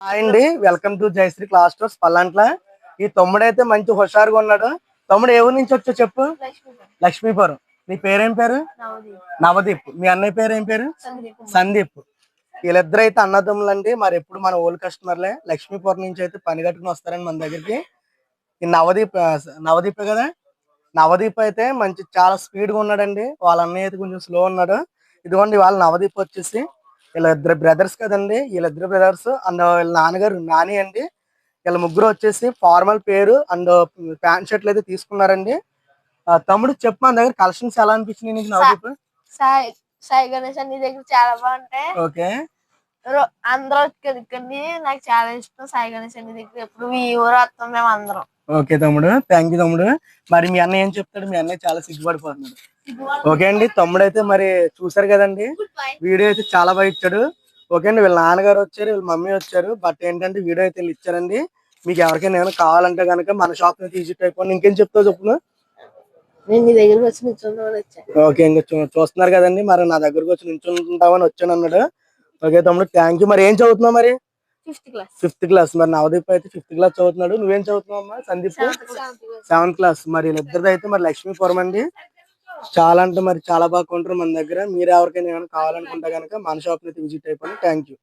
Hi అండి, welcome to Jayashree class stores Pallantla. ఈ తమ్ముడైతే మంచి హుషారుగా ఉన్నాడు. తమ్ముడు ఏ ఊరు నుంచి వచ్చో చెప్పు. లక్ష్మీపురం. నీ పేరేం పేరు? నవదీప్. మీ అన్నయ్య పేరు ఏం పేరు? సందీప్. వీళ్ళిద్దరు అయితే అన్నదమ్ములు అండి. మరి ఎప్పుడు మన ఓల్డ్ కస్టమర్లే. లక్ష్మీపురం నుంచి అయితే పని కట్టుకుని వస్తారండి మన దగ్గరికి. ఈ నవదీపే కదా. నవదీప్ అయితే మంచి చాలా స్పీడ్ గా ఉన్నాడండి. వాళ్ళ అన్నయ్య అయితే కొంచెం స్లో ఉన్నాడు. ఇదిగోండి వాళ్ళ నవదీప్ వచ్చేసి వీళ్ళిద్దరు బ్రదర్స్ కదండి. వీళ్ళిద్దరు బ్రదర్స్ అండ్ వీళ్ళ నాన్నగారు నాని అండి. వీళ్ళ ముగ్గురు వచ్చేసి ఫార్మల్ పేరు అండ్ ప్యాంట్ షర్ట్లు అయితే తీసుకున్నారండి. తమ్ముడు చెప్పు, మన దగ్గర కలెక్షన్స్ ఎలా అనిపించినాయి నీకు నవదీప్? సాయి సాయి గణేష్ నీ దగ్గర చాలా బాగుంటాయి. ఓకే, అందరూ కనుక్కండి. నాకు చాలా ఇష్టం సాయి గణేష్ నీ దగ్గర. ఎప్పుడు మీ ఊరు వస్తాం మేము అందరం. ఓకే తమ్ముడు, థ్యాంక్ యూ తమ్ముడు. మరి మీ అన్నయ్య ఏం చెప్తాడు? మీ అన్నయ్య చాలా సిగ్గుపడిపోతున్నాడు. ఓకే అండి, తమ్ముడు అయితే మరి చూసారు కదండి. వీడియో అయితే చాలా బాగా ఇచ్చాడు. ఓకే అండి, వీళ్ళ నాన్నగారు వచ్చారు, వీళ్ళ మమ్మీ వచ్చారు. బట్ ఏంటంటే వీడియో అయితే వీళ్ళు ఇచ్చారండి. మీకు ఎవరికైనా ఏమైనా కావాలంటే కనుక మన షాప్ నుంచి విజిట్ అయిపోయింది. ఇంకేం చెప్తావు చెప్పు. నేను నీ దగ్గరకు వచ్చి నిల్చుందామని వచ్చాను. ఓకే, ఇంకా చూస్తున్నారు కదండి. మరి నా దగ్గరకు వచ్చి నిల్చుంటామని వచ్చాను అన్నాడు. ఓకే తమ్ముడు, థ్యాంక్ యూ. మరి ఏం చదువుతున్నావు? మరి ఫిఫ్త్ క్లాస్. మరి నవదీప్ అయితే ఫిఫ్త్ క్లాస్ చదువుతున్నాడు. నువ్వేం చదువుతున్నావు అమ్మా? Sandeep seventh class. మరి వీళ్ళిద్దరిది అయితే మరి లక్ష్మీపురం అండి. చాలా అంటే మరి చాలా బాగా కొంటారు మన దగ్గర. మీరు ఎవరికైనా ఏమైనా కావాలనుకుంటే కనుక మన షాప్ అయితే విజిట్ అయిపోయింది. Thank you.